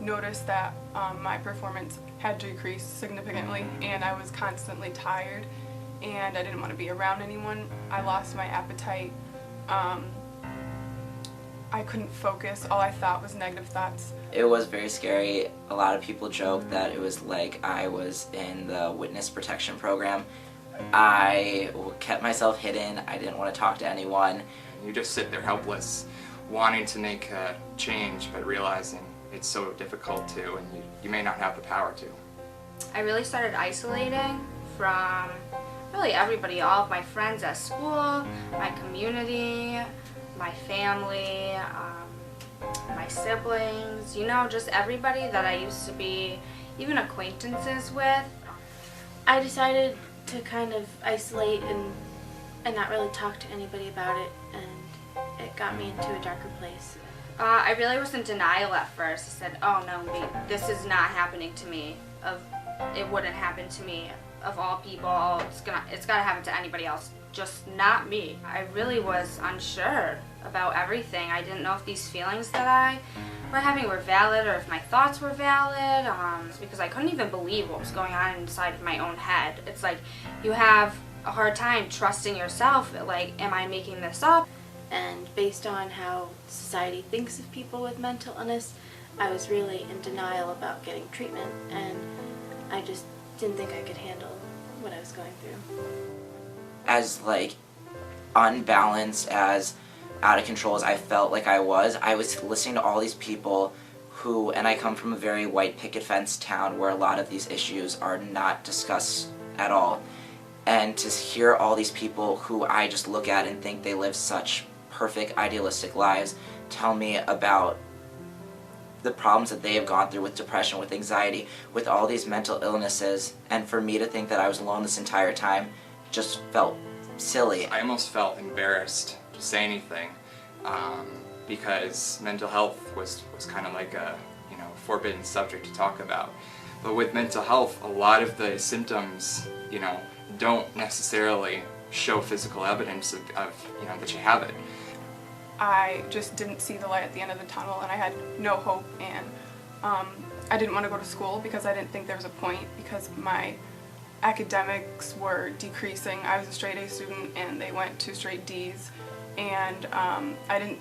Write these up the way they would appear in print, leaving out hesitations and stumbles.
noticed that my performance had decreased significantly, and I was constantly tired, and I didn't want to be around anyone. I lost my appetite. I couldn't focus. All I thought was negative thoughts. It was very scary. A lot of people joke that it was like I was in the witness protection program. I kept myself hidden. I didn't want to talk to anyone. You just sit there helpless, wanting to make a change, but realizing it's so difficult to, and you may not have the power to. I really started isolating from really everybody, all of my friends at school, my community, my family, my siblings, you know, just everybody that I used to be even acquaintances with. I decided to kind of isolate and not really talk to anybody about it, and it got me into a darker place. I really was in denial at first. I said, oh no, wait, this is not happening to me. It wouldn't happen to me. Of all people, it's gotta happen to anybody else, just not me. I really was unsure about everything. I didn't know if these feelings that I were having were valid or if my thoughts were valid, because I couldn't even believe what was going on inside of my own head. It's like you have a hard time trusting yourself, like, am I making this up? And based on how society thinks of people with mental illness, I was really in denial about getting treatment, and I just didn't think I could handle what I was going through. As like unbalanced, as out of control as I felt like I was listening to all these people who, and I come from a very white picket fence town where a lot of these issues are not discussed at all. And to hear all these people who I just look at and think they live such perfect, idealistic lives tell me about the problems that they have gone through with depression, with anxiety, with all these mental illnesses, and for me to think that I was alone this entire time just felt silly. I almost felt embarrassed to say anything because mental health was kind of like a forbidden subject to talk about. But with mental health, a lot of the symptoms don't necessarily show physical evidence of that you have it. I just didn't see the light at the end of the tunnel, and I had no hope, and I didn't want to go to school because I didn't think there was a point, because my academics were decreasing. I was a straight A student and they went to straight D's, and I didn't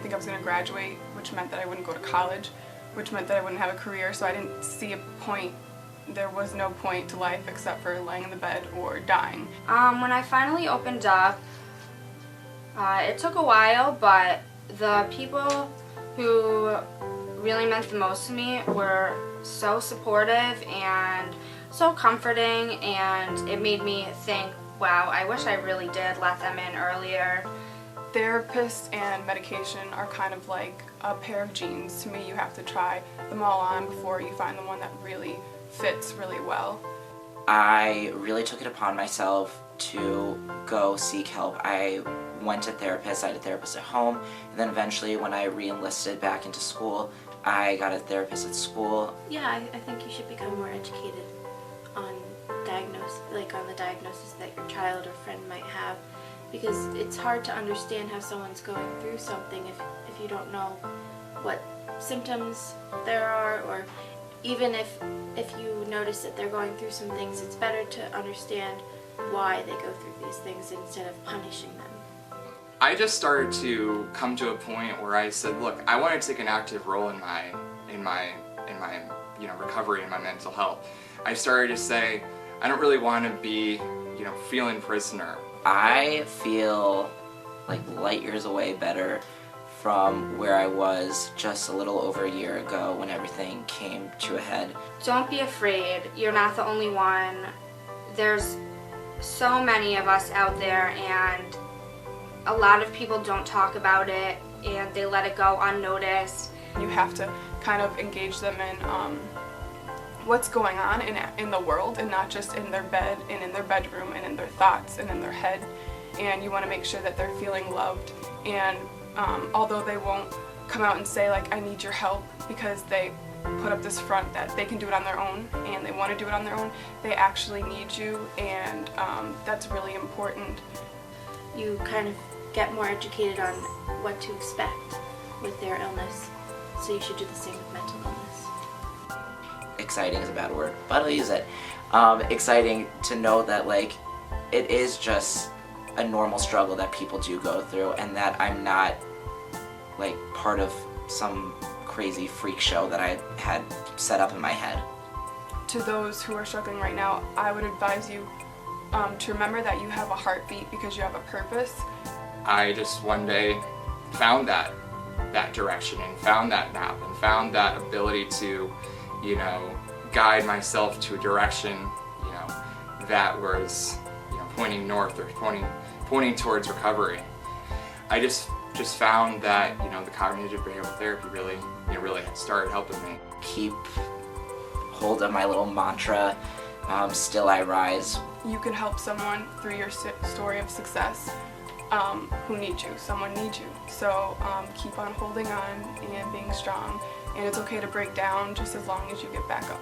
think I was going to graduate, which meant that I wouldn't go to college, which meant that I wouldn't have a career, so I didn't see a point. There was no point to life except for laying in the bed or dying. When I finally opened up, it took a while, but the people who really meant the most to me were so supportive and so comforting, and it made me think, wow, I wish I really did let them in earlier. Therapists and medication are kind of like a pair of jeans. To me, you have to try them all on before you find the one that really fits really well. I really took it upon myself to go seek help. I went to therapists. I had a therapist at home, and then eventually when I re-enlisted back into school, I got a therapist at school. Yeah, I think you should become more educated on the diagnosis that your child or friend might have, because it's hard to understand how someone's going through something if you don't know what symptoms there are, or even if you notice that they're going through some things, it's better to understand why they go through these things instead of punishing them. I just started to come to a point where I said, look, I want to take an active role in my recovery and my mental health. I started to say, I don't really want to be, feeling prisoner. I feel like light years away better from where I was just a little over a year ago when everything came to a head. Don't be afraid. You're not the only one. There's so many of us out there, and a lot of people don't talk about it and they let it go unnoticed. You have to kind of engage them in what's going on in the world, and not just in their bed and in their bedroom and in their thoughts and in their head. And you want to make sure that they're feeling loved, and although they won't come out and say like, I need your help, because they put up this front that they can do it on their own and they want to do it on their own, they actually need you, and that's really important. You kind of get more educated on what to expect with their illness, so you should do the same with mental illness. exciting is a bad word, but I'll use it. Exciting to know that like it is just a normal struggle that people do go through, and that I'm not like part of some crazy freak show that I had set up in my head. To those who are struggling right now, I would advise you to remember that you have a heartbeat because you have a purpose. I just one day found that direction and found that map and found that ability to, you know, guide myself to a direction, you know, that was, you know, pointing north or pointing towards recovery. I just found that, you know, the cognitive behavioral therapy really started helping me. Keep hold of my little mantra, still I rise. You can help someone through your story of success who needs you. Someone needs you. So keep on holding on and being strong. And it's okay to break down just as long as you get back up.